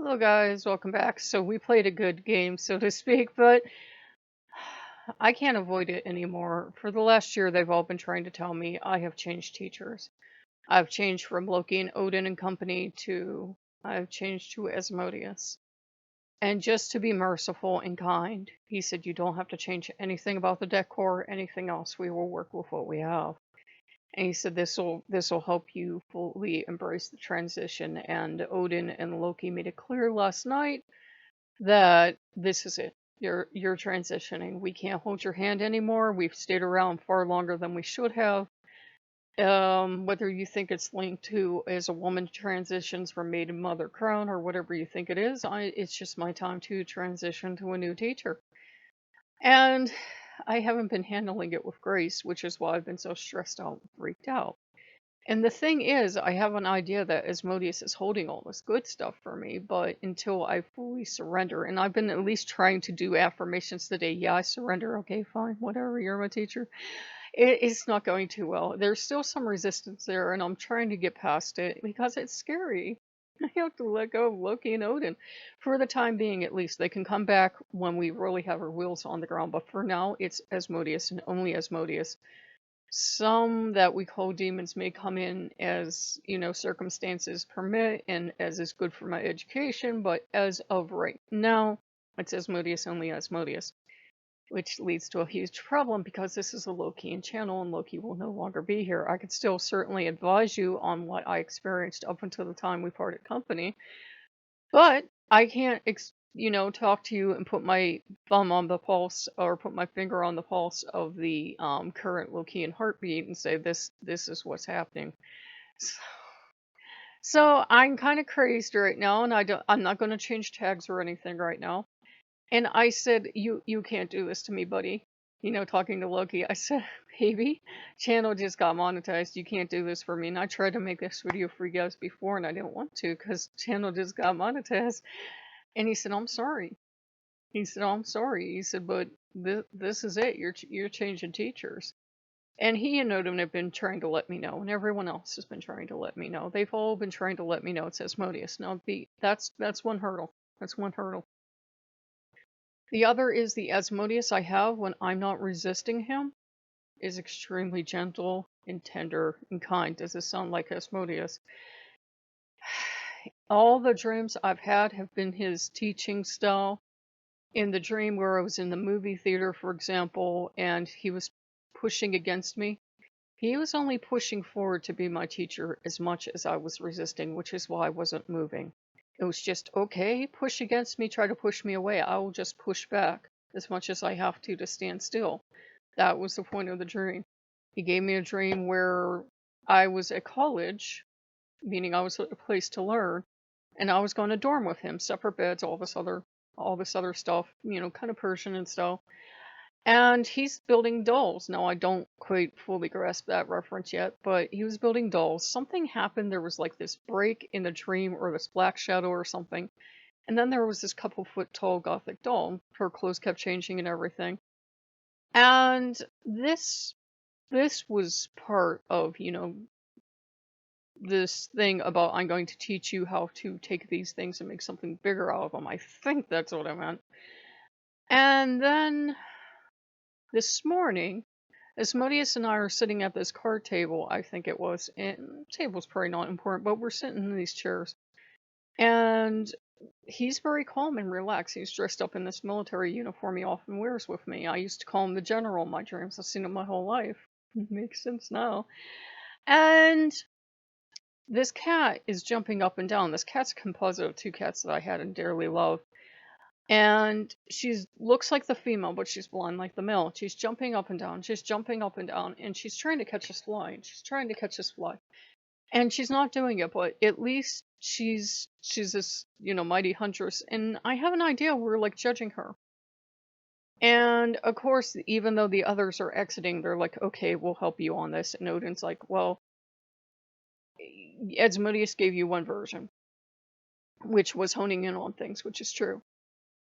Hello, guys. Welcome back. So, we played a good game, so to speak, but I can't avoid it anymore. For the last year, they've all been trying to tell me I have changed teachers. I've changed from Lokean, Odin and Company to I've changed to Asmodeus. And just to be merciful and kind, he said, "You don't have to change anything about the decor or anything else. We will work with what we have." And he said, "This will help you fully embrace the transition." And Odin and Loki made it clear last night that this is it. You're transitioning. We can't hold your hand anymore. We've stayed around far longer than we should have. Whether you think it's linked to as a woman transitions from maid to mother crown or whatever you think it is, it's just my time to transition to a new teacher. And I haven't been handling it with grace, which is why I've been so stressed out and freaked out. And the thing is, I have an idea that Asmodeus is holding all this good stuff for me, but until I fully surrender, and I've been at least trying to do affirmations today. Yeah, I surrender. Okay, fine, whatever. You're my teacher. It's not going too well. There's still some resistance there, and I'm trying to get past it because it's scary. I have to let go of Loki and Odin for the time being, at least. They can come back when we really have our wheels on the ground, but for now, it's Asmodeus and only Asmodeus. Some that we call demons may come in as, circumstances permit and as is good for my education, but as of right now, it's Asmodeus, only Asmodeus, which leads to a huge problem because this is a Lokean channel and Loki will no longer be here. I could still certainly advise you on what I experienced up until the time we parted company, but I can't, talk to you and put my thumb on the pulse or put my finger on the pulse of the current Lokean heartbeat and say this is what's happening. So I'm kind of crazed right now, and I'm not going to change tags or anything right now. And I said, you can't do this to me, buddy. Talking to Loki, I said, baby, channel just got monetized. You can't do this for me. And I tried to make this video for you guys before, and I didn't want to because channel just got monetized. And he said, I'm sorry. He said, I'm sorry. He said, but this is it. You're changing teachers. And he and Odin have been trying to let me know, and everyone else has been trying to let me know. They've all been trying to let me know it's Asmodeus. Now, that's one hurdle. That's one hurdle. The other is the Asmodeus I have when I'm not resisting him is extremely gentle and tender and kind. Does this sound like Asmodeus? All the dreams I've had have been his teaching style. In the dream where I was in the movie theater, for example, and he was pushing against me, he was only pushing forward to be my teacher as much as I was resisting, which is why I wasn't moving. It was just, okay, push against me, try to push me away. I will just push back as much as I have to stand still. That was the point of the dream. He gave me a dream where I was at college, meaning I was at a place to learn, and I was going to dorm with him, separate beds, all this other stuff, kind of Persian and stuff. And he's building dolls. Now, I don't quite fully grasp that reference yet, but he was building dolls. Something happened. There was like this break in the dream or this black shadow or something. And then there was this couple foot tall gothic doll. Her clothes kept changing and everything. And this was part of, this thing about I'm going to teach you how to take these things and make something bigger out of them. I think that's what I meant. And then this morning, Asmodeus and I are sitting at this card table, I think it was, and table's probably not important, but we're sitting in these chairs. And he's very calm and relaxed. He's dressed up in this military uniform he often wears with me. I used to call him the general in my dreams. I've seen it my whole life. Makes sense now. And this cat is jumping up and down. This cat's a composite of two cats that I had and dearly love. And she looks like the female, but she's blonde like the male. She's jumping up and down. She's jumping up and down, and she's trying to catch this fly. She's trying to catch this fly, and she's not doing it. But at least she's this mighty huntress. And I have an idea. We're like judging her. And of course, even though the others are exiting, they're like, "Okay, we'll help you on this." And Odin's like, "Well, Asmodeus gave you one version, which was honing in on things, which is true."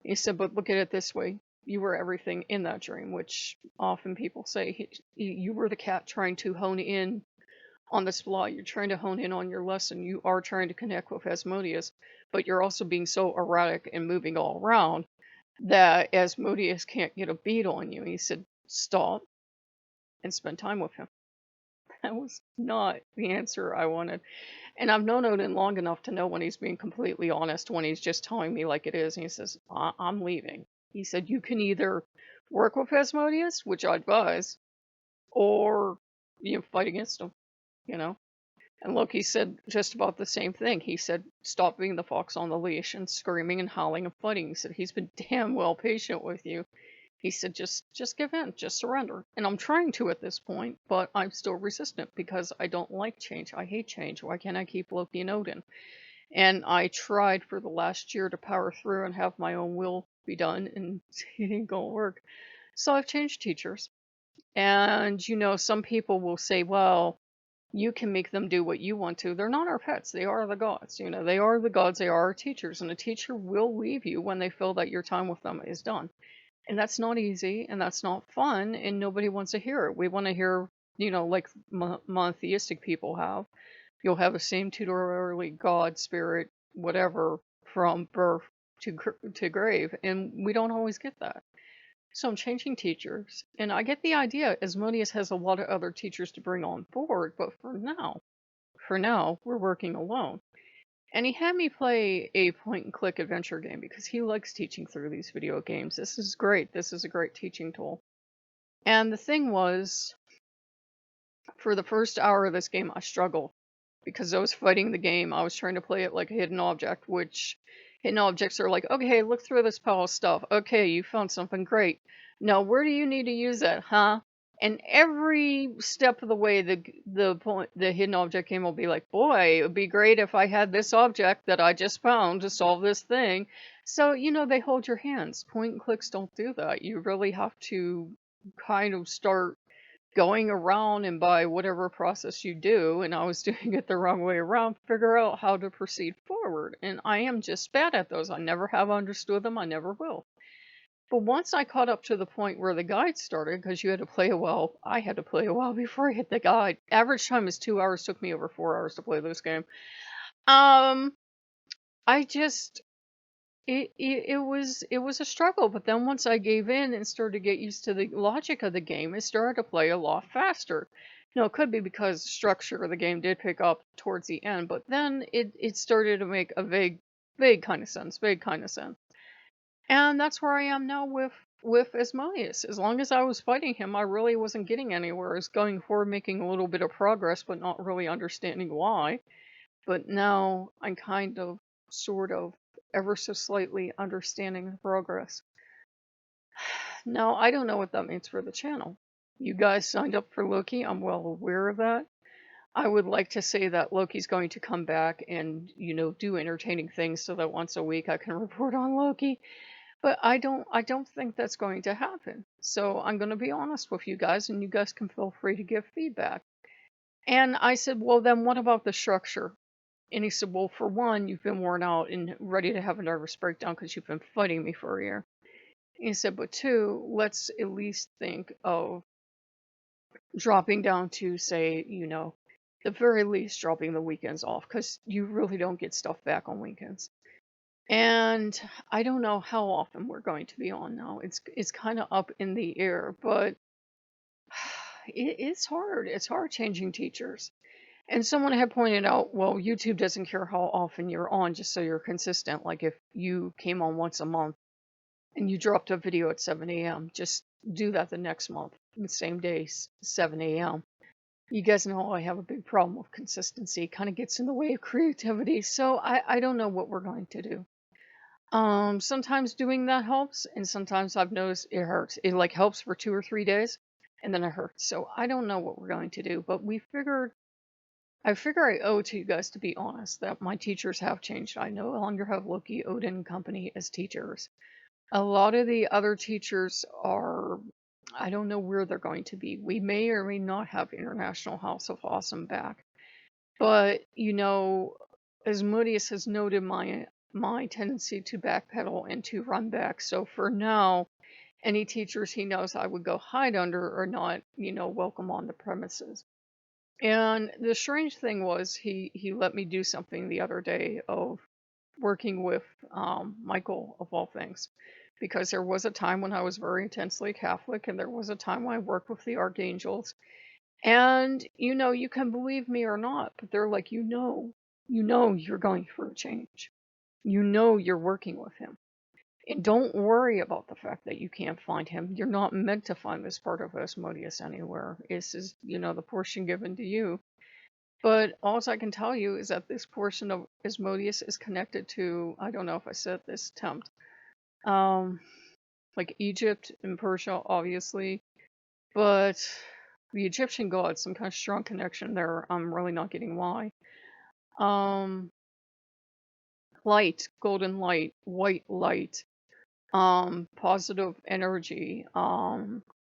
He said, but look at it this way. You were everything in that dream, which often people say you were the cat trying to hone in on the spot. You're trying to hone in on your lesson. You are trying to connect with Asmodeus, but you're also being so erratic and moving all around that Asmodeus can't get a beat on you." He said, "Stop and spend time with him." That was not the answer I wanted. And I've known Odin long enough to know when he's being completely honest, when he's just telling me like it is. And he says, I'm leaving. He said, "You can either work with Asmodeus, which I advise, or fight against him, you know?" And Loki said just about the same thing. He said, "Stop being the fox on the leash and screaming and howling and fighting." He said, "He's been damn well patient with you." He said, just give in, just surrender." And I'm trying to at this point, but I'm still resistant because I don't like change. I hate change. Why can't I keep Loki and Odin? And I tried for the last year to power through and have my own will be done, and it ain't gonna work. So I've changed teachers. And some people will say, "Well, you can make them do what you want to." They're not our pets. They are the gods. They are the gods. They are our teachers. And a teacher will leave you when they feel that your time with them is done. And that's not easy, and that's not fun, and nobody wants to hear it. We want to hear, like monotheistic people have. You'll have the same tutelary god, spirit, whatever, from birth to grave, and we don't always get that. So I'm changing teachers, and I get the idea Asmodeus has a lot of other teachers to bring on board, but for now, we're working alone. And he had me play a point and click adventure game because he likes teaching through these video games. This is great. This is a great teaching tool. And the thing was, for the first hour of this game, I struggled because I was fighting the game. I was trying to play it like a hidden object, which hidden objects are like, "Okay, look through this pile of stuff. Okay, you found something great. Now, where do you need to use that, huh?" And every step of the way, the hidden object game will be like, "Boy, it would be great if I had this object that I just found to solve this thing." So, they hold your hands. Point and clicks don't do that. You really have to kind of start going around, and by whatever process you do, and I was doing it the wrong way around, figure out how to proceed forward. And I am just bad at those. I never have understood them. I never will. But once I caught up to the point where the guide started, because you had to play a while, I had to play a while before I hit the guide. Average time is 2 hours. Took me over 4 hours to play this game. I just it was a struggle, but then once I gave in and started to get used to the logic of the game, it started to play a lot faster. It could be because the structure of the game did pick up towards the end, but then it started to make a vague kind of sense, and that's where I am now with Asmodeus. As long as I was fighting him, I really wasn't getting anywhere. I was going forward, making a little bit of progress, but not really understanding why. But now I'm kind of, sort of, ever so slightly understanding the progress. Now, I don't know what that means for the channel. You guys signed up for Loki. I'm well aware of that. I would like to say that Loki's going to come back and, do entertaining things so that once a week I can report on Loki. But I don't think that's going to happen. So I'm going to be honest with you guys, and you guys can feel free to give feedback. And I said, "Well, then what about the structure?" And he said, "Well, for one, you've been worn out and ready to have a nervous breakdown because you've been fighting me for a year." And he said, "But two, let's at least think of dropping down to, say, the very least dropping the weekends off, because you really don't get stuff back on weekends." And I don't know how often we're going to be on now. It's kind of up in the air, but it's hard. It's hard changing teachers. And someone had pointed out, well, YouTube doesn't care how often you're on, just so you're consistent. Like if you came on once a month and you dropped a video at 7 a.m., just do that the next month, the same day, 7 a.m. You guys know I have a big problem with consistency. It kind of gets in the way of creativity. So I don't know what we're going to do. Sometimes doing that helps, and sometimes I've noticed it hurts. It like helps for 2 or 3 days, and then it hurts. So I don't know what we're going to do, but I figure I owe it to you guys to be honest that my teachers have changed. I no longer have Loki, Odin, and company as teachers. A lot of the other teachers are, I don't know where they're going to be. We may or may not have International House of Awesome back. But, Asmodeus has noted my tendency to backpedal and to run back. So for now, any teachers he knows I would go hide under are not, welcome on the premises. And the strange thing was he let me do something the other day of working with Michael of all things, because there was a time when I was very intensely Catholic, and there was a time when I worked with the archangels. And you can believe me or not, but they're like, you're going through a change. You're working with him. And don't worry about the fact that you can't find him. You're not meant to find this part of Asmodeus anywhere. This is, the portion given to you. But all I can tell you is that this portion of Asmodeus is connected to, I don't know if I said this, tempt. Like Egypt and Persia, obviously. But the Egyptian gods, some kind of strong connection there. I'm really not getting why. Um, Light, golden light, white light, positive energy,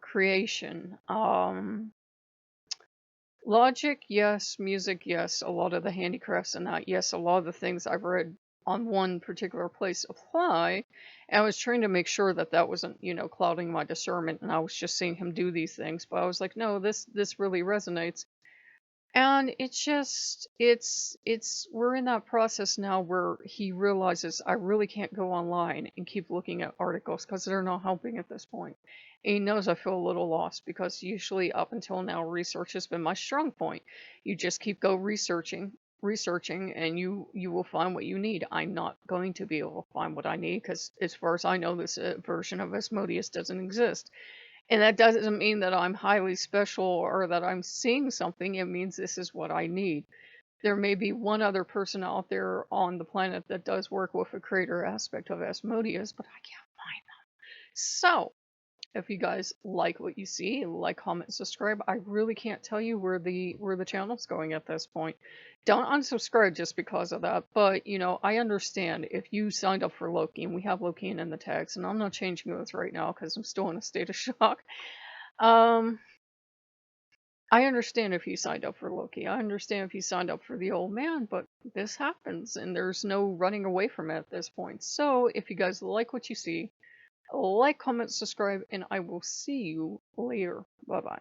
creation, logic, yes, music, yes, a lot of the handicrafts and that, yes, a lot of the things I've read on one particular place apply. And I was trying to make sure that that wasn't, clouding my discernment, and I was just seeing him do these things. But I was like, no, this really resonates. And we're in that process now where he realizes I really can't go online and keep looking at articles because they're not helping at this point. And he knows I feel a little lost because usually up until now research has been my strong point. You just keep researching, and you will find what you need. I'm not going to be able to find what I need because as far as I know, this version of Asmodeus doesn't exist. And that doesn't mean that I'm highly special or that I'm seeing something. It means this is what I need. There may be one other person out there on the planet that does work with a creator aspect of Asmodeus, but I can't find them. So, if you guys like what you see, like, comment, subscribe. I really can't tell you where the channel's going at this point. Don't unsubscribe just because of that. But I understand if you signed up for Loki, and we have Lokean in the tags, and I'm not changing those right now because I'm still in a state of shock. Um, I understand if you signed up for Loki. I understand if you signed up for the old man, but this happens, and there's no running away from it at this point. So if you guys like what you see, like, comment, subscribe, and I will see you later. Bye bye.